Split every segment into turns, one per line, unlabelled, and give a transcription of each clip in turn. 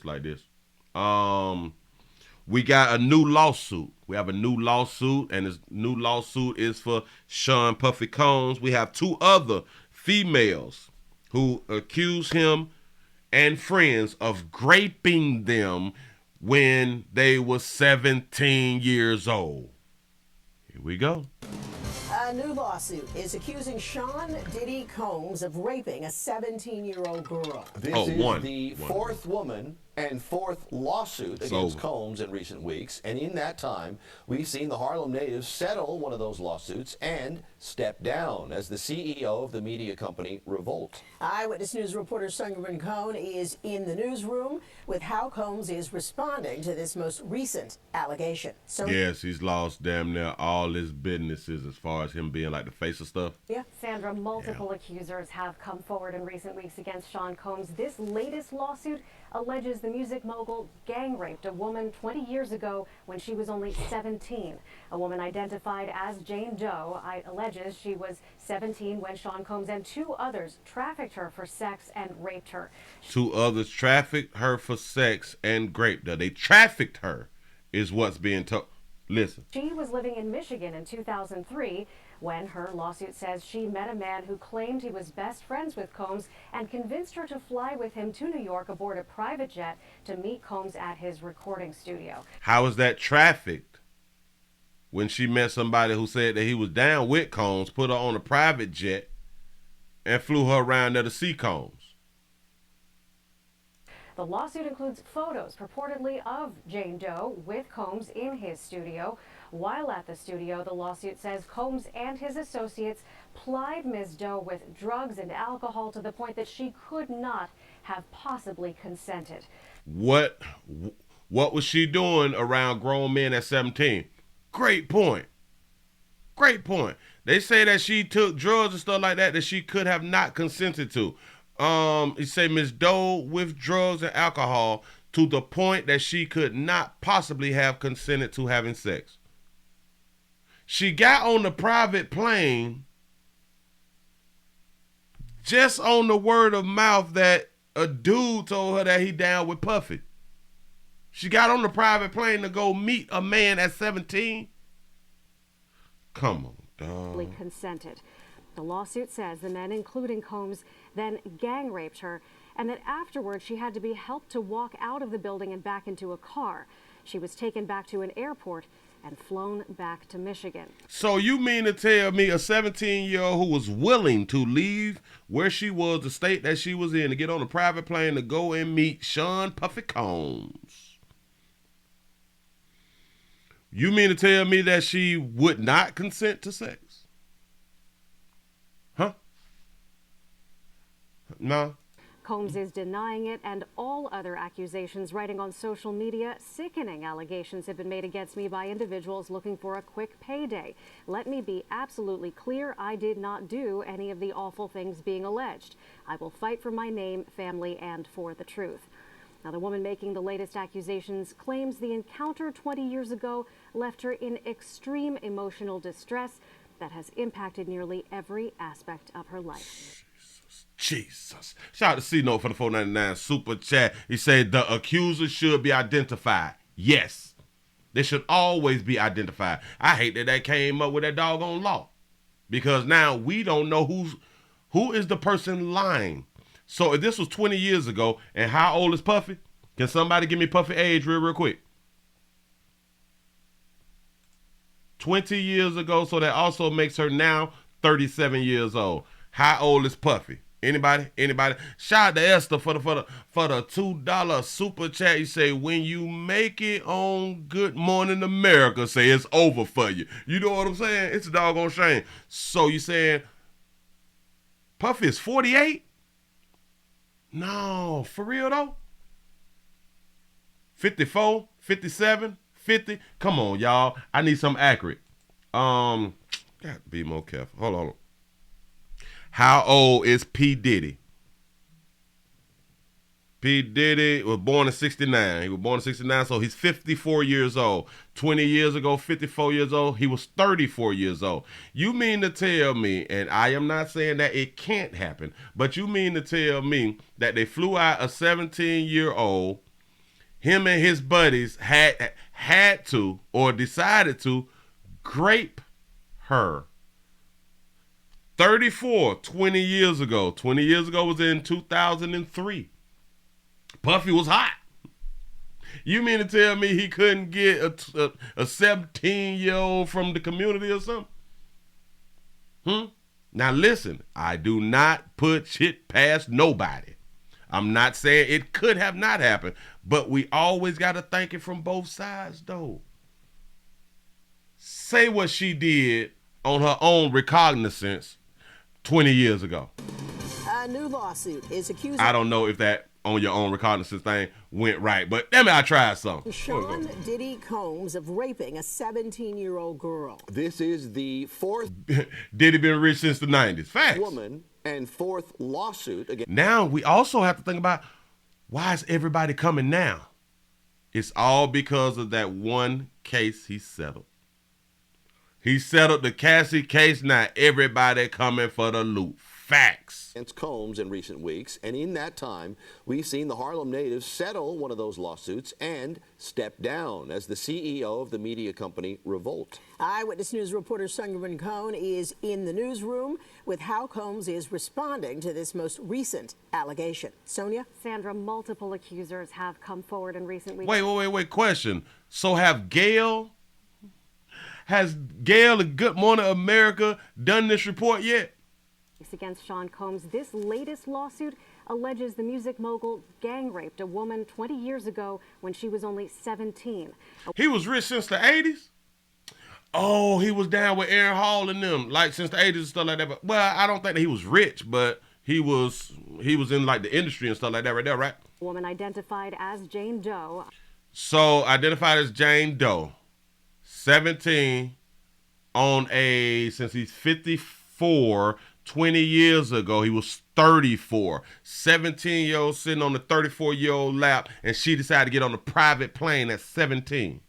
like this. We got a new lawsuit. We have a new lawsuit, and this new lawsuit is for Sean Puffy Combs. We have two other females who accuse him and friends of raping them when they were 17 years old. Here we go.
A new lawsuit is accusing Sean Diddy Combs of raping a 17-year-old girl.
This is the fourth woman and fourth lawsuit against Combs in recent weeks. And in that time, we've seen the Harlem native settle one of those lawsuits and step down as the CEO of the media company Revolt.
Eyewitness News reporter Sungrin Cohn is in the newsroom with how Combs is responding to this most recent allegation.
Yes, he's lost damn near all his businesses as far as him being like the face of stuff.
Yeah, Sandra, multiple accusers have come forward in recent weeks against Sean Combs. This latest lawsuit alleges the music mogul gang raped a woman 20 years ago when she was only 17. A woman identified as Jane Doe alleges she was 17 when Sean Combs and two others trafficked her for sex and raped her.
Two others trafficked her for sex and raped her. They trafficked her is what's being told. Listen.
She was living in Michigan in 2003 when her lawsuit says she met a man who claimed he was best friends with Combs and convinced her to fly with him to New York aboard a private jet to meet Combs at his recording studio.
How is that trafficked? When she met somebody who said that he was down with Combs, put her on a private jet, and flew her around there to see Combs.
The lawsuit includes photos purportedly of Jane Doe with Combs in his studio. While at the studio, the lawsuit says Combs and his associates plied Ms. Doe with drugs and alcohol to the point that she could not have possibly consented.
What was she doing around grown men at 17? Great point. Great point. They say that she took drugs and stuff like that she could have not consented to. He say Ms. Doe with drugs and alcohol to the point that she could not possibly have consented to having sex. She got on the private plane just on the word of mouth that a dude told her that he down with Puffy. She got on the private plane to go meet a man at 17. Come on, dog.
Consented. The lawsuit says the men, including Combs, then gang raped her, and that afterwards she had to be helped to walk out of the building and back into a car. She was taken back to an airport and flown back to Michigan.
So you mean to tell me a 17-year-old who was willing to leave where she was, the state that she was in, to get on a private plane to go and meet Sean Puffy Combs? You mean to tell me that she would not consent to sex? Huh? No.
Combs is denying it and all other accusations, writing on social media, "Sickening allegations have been made against me by individuals looking for a quick payday. Let me be absolutely clear, I did not do any of the awful things being alleged. I will fight for my name, family, and for the truth." Now, the woman making the latest accusations claims the encounter 20 years ago left her in extreme emotional distress that has impacted nearly every aspect of her life.
Jesus. Shout out to C-Note for the $4.99 super chat. He said the accuser should be identified. Yes. They should always be identified. I hate that came up with that doggone law. Because now we don't know who is the person lying. So if this was 20 years ago, and how old is Puffy? Can somebody give me Puffy age real quick? 20 years ago, so that also makes her now 37 years old. How old is Puffy? Anybody? Shout out to Esther for the $2 super chat. You say, when you make it on Good Morning America, say it's over for you. You know what I'm saying? It's a doggone shame. So you saying Puffy is 48? No, for real though? 54, 57, 50? Come on, y'all. I need something accurate. Got to be more careful. Hold on. How old is P. Diddy? P. Diddy was born in 69. He was born in 69, so he's 54 years old. 20 years ago, 54 years old, he was 34 years old. You mean to tell me, and I am not saying that it can't happen, but you mean to tell me that they flew out a 17-year-old him and his buddies had to or decided to grape her. 34, 20 years ago. 20 years ago was in 2003. Puffy was hot. You mean to tell me he couldn't get a 17-year-old from the community or something? Now listen, I do not put shit past nobody. I'm not saying it could have not happened, but we always got to think it from both sides, though. Say what she did on her own recognizance 20 years ago.
A new lawsuit is accusing...
I don't know if that on your own recognizance thing went right, but damn it, I tried something.
Sean Diddy Combs of raping a 17-year-old girl.
This is the fourth
Diddy been rich since the 90s. Facts.
woman and fourth lawsuit against...
Now, we also have to think about, why is everybody coming now? It's all because of that one case he settled. He settled the Cassie case. Now everybody coming for the loot. Facts.
Against Combs in recent weeks, and in that time, we've seen the Harlem native settle one of those lawsuits and step down as the CEO of the media company Revolt.
Eyewitness News reporter Sonia Rincon is in the newsroom with how Combs is responding to this most recent allegation. Sonia?
Sandra, multiple accusers have come forward in recent weeks.
Wait. Question. So has Gail of Good Morning America done this report yet?
Against Sean Combs, this latest lawsuit alleges the music mogul gang raped a woman 20 years ago when she was only 17.
He was rich since the 80s? Oh, he was down with Aaron Hall and them, like since the 80s and stuff like that. But, well, I don't think that he was rich, but he was in like the industry and stuff like that right there, right?
A woman identified as Jane Doe.
So, identified as Jane Doe, 17, since he's 54, 20 years ago, he was 34. 17-year-old sitting on the 34-year-old lap, and she decided to get on a private plane at 17.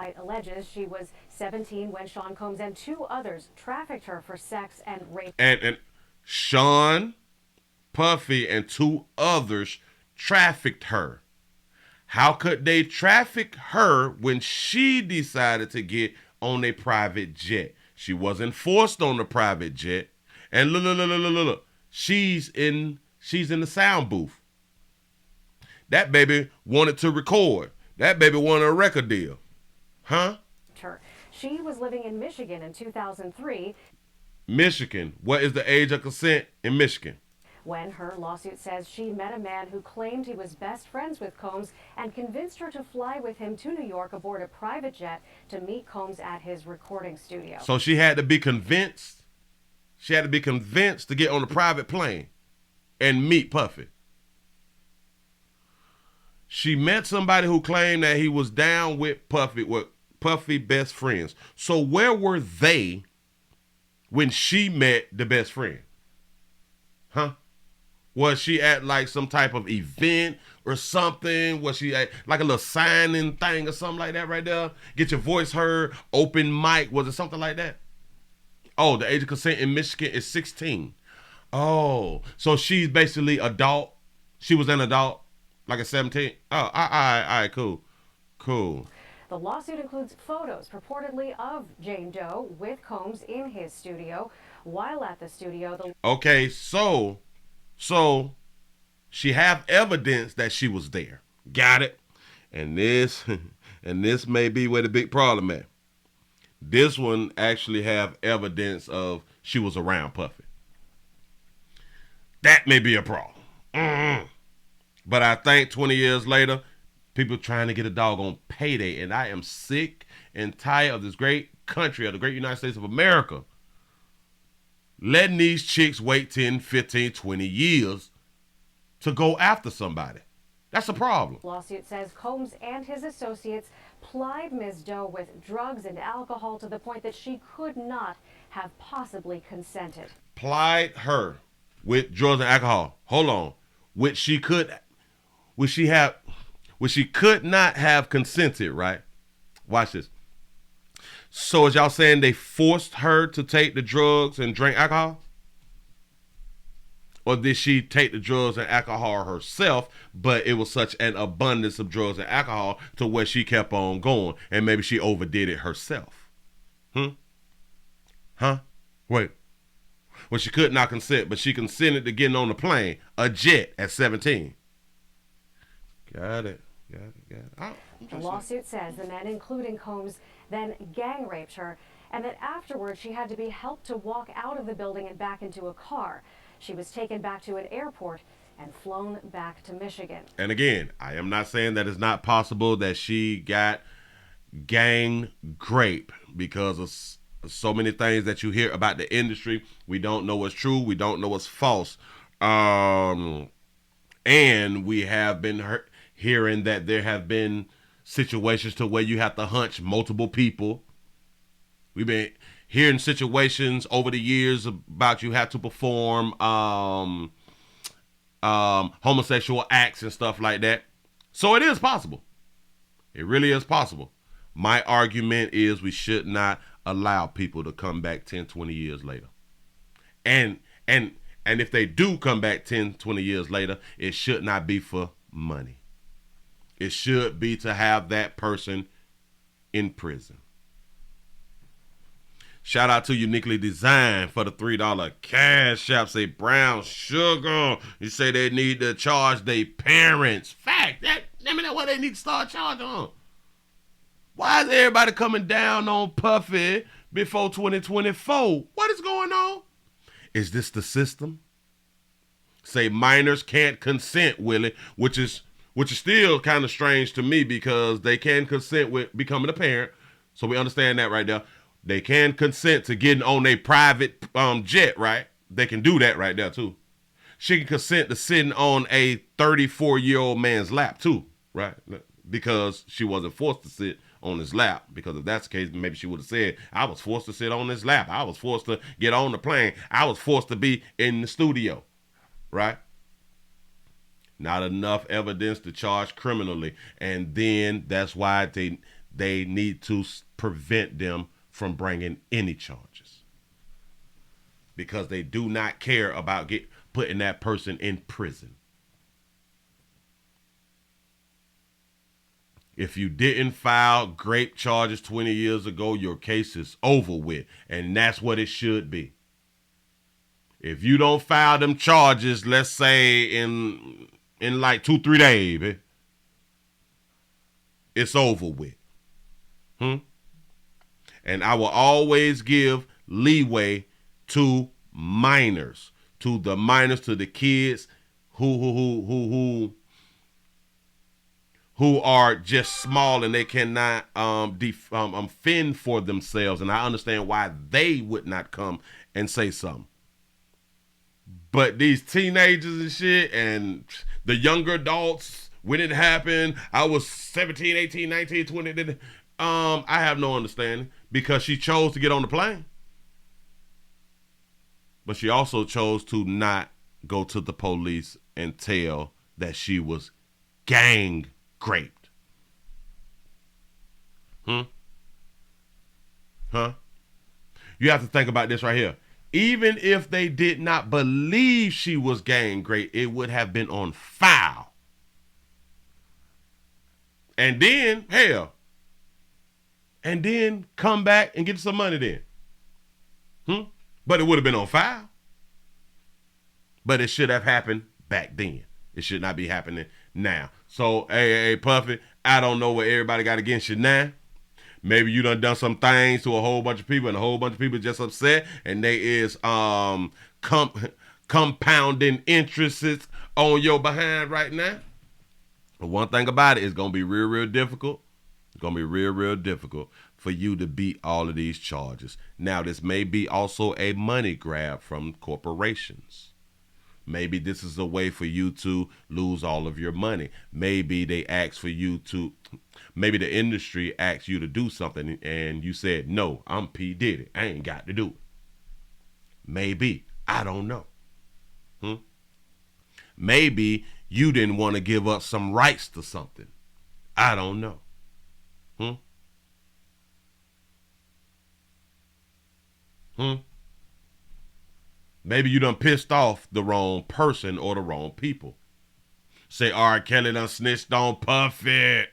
It alleges she was 17 when Sean Combs and two others trafficked her for sex and rape.
And Sean, Puffy, and two others trafficked her. How could they traffic her when she decided to get on a private jet? She wasn't forced on the private jet. And look. She's in the sound booth. That baby wanted to record. That baby wanted a record deal. Huh?
She was living in Michigan in 2003.
Michigan. What is the age of consent in Michigan?
When her lawsuit says she met a man who claimed he was best friends with Combs and convinced her to fly with him to New York aboard a private jet to meet Combs at his recording studio.
So she had to be convinced. She had to be convinced to get on a private plane and meet Puffy. She met somebody who claimed that he was down with Puffy best friends. So where were they when she met the best friend? Huh? Was she at like some type of event or something? Was she at like a little signing thing or something like that right there? Get your voice heard, open mic. Was it something like that? Oh, the age of consent in Michigan is 16. Oh, so she's basically adult. She was an adult, like a 17. Oh, all right, cool.
The lawsuit includes photos purportedly of Jane Doe with Combs in his studio. While at the studio,
okay, so she have evidence that she was there. Got it? And this may be where the big problem at. This one actually have evidence of she was around Puffy. That may be a problem. But I think 20 years later, people trying to get a doggone payday. And I am sick and tired of this great country, of the great United States of America, letting these chicks wait 10, 15, 20 years to go after somebody. That's a problem.
Lawsuit says Combs and his associates plied Ms. Doe with drugs and alcohol to the point that she could not have possibly consented.
Plied her with drugs and alcohol. Hold on. Which she could not have consented, right? Watch this. So is y'all saying they forced her to take the drugs and drink alcohol? Or did she take the drugs and alcohol herself, but it was such an abundance of drugs and alcohol to where she kept on going, and maybe she overdid it herself? Huh? Wait. Well, she could not consent, but she consented to getting on the plane, a jet, at 17. Got it.
The lawsuit says the men, including Combs, then gang raped her, and that afterwards she had to be helped to walk out of the building and back into a car. She was taken back to an airport and flown back to Michigan.
And again, I am not saying that it's not possible that she got gang rape, because of so many things that you hear about the industry. We don't know what's true. We don't know what's false. And we have been hearing that there have been situations to where you have to hunch multiple people. We've been hearing situations over the years about you have to perform homosexual acts and stuff like that. So it is possible. It really is possible. My argument is we should not allow people to come back 10, 20 years later. And if they do come back 10, 20 years later, it should not be for money. It should be to have that person in prison. Shout out to Uniquely Designed for the $3 cash app. Say brown sugar. You say they need to charge their parents. Fact. That's what they need to start charging on. Why is everybody coming down on Puffy before 2024? What is going on? Is this the system? Say minors can't consent, Willie, which is still kind of strange to me, because they can consent with becoming a parent. So we understand that right there. They can consent to getting on a private jet, right? They can do that right there too. She can consent to sitting on a 34-year-old man's lap too, right? Because she wasn't forced to sit on his lap. Because if that's the case, maybe she would have said, I was forced to sit on his lap. I was forced to get on the plane. I was forced to be in the studio, right? Not enough evidence to charge criminally. And then that's why they need to prevent them from bringing any charges. Because they do not care about putting that person in prison. If you didn't file grape charges 20 years ago, your case is over with. And that's what it should be. If you don't file them charges, let's say in like 2-3 days, baby, it's over with. And I will always give leeway to minors, to the kids who are just small and they cannot fend for themselves. And I understand why they would not come and say something. But these teenagers and shit, and the younger adults, when it happened, I was 17, 18, 19, 20. I have no understanding, because she chose to get on the plane. But she also chose to not go to the police and tell that she was gang raped. You have to think about this right here. Even if they did not believe she was gang raped, it would have been on file. And then, come back and get some money then. But it would have been on file. But it should have happened back then. It should not be happening now. So, hey, Puffy, I don't know what everybody got against you now. Maybe you done some things to a whole bunch of people, and a whole bunch of people just upset, and they is compounding interests on your behind right now. But one thing about it, it's going to be real, real difficult. It's going to be real, real difficult for you to beat all of these charges. Now, this may be also a money grab from corporations. Maybe this is a way for you to lose all of your money. Maybe they ask for you to, maybe the industry asks you to do something and you said, no, I'm P. Diddy. I ain't got to do it. Maybe. I don't know. Maybe you didn't want to give up some rights to something. I don't know. Maybe you done pissed off the wrong person or the wrong people. Say R. Kelly done snitched on Puffy.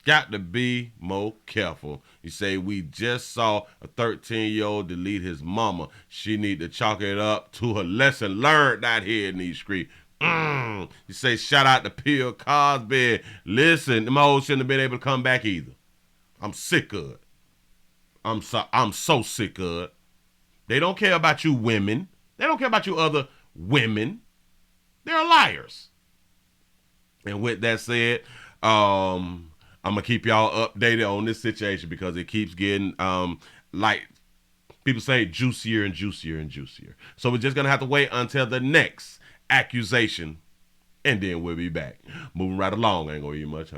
Got to be more careful. You say we just saw a 13-year-old delete his mama. She need to chalk it up to a lesson learned out here in these streets. You say shout out to Bill Cosby. Listen, them hoes shouldn't have been able to come back either. I'm sick of it. I'm so sick of it. They don't care about you women. They don't care about you other women. They're liars. And with that said, I'm going to keep y'all updated on this situation because it keeps getting, like people say, juicier and juicier and juicier. So we're just going to have to wait until the next accusation, and then we'll be back. Moving right along. I ain't going to eat much.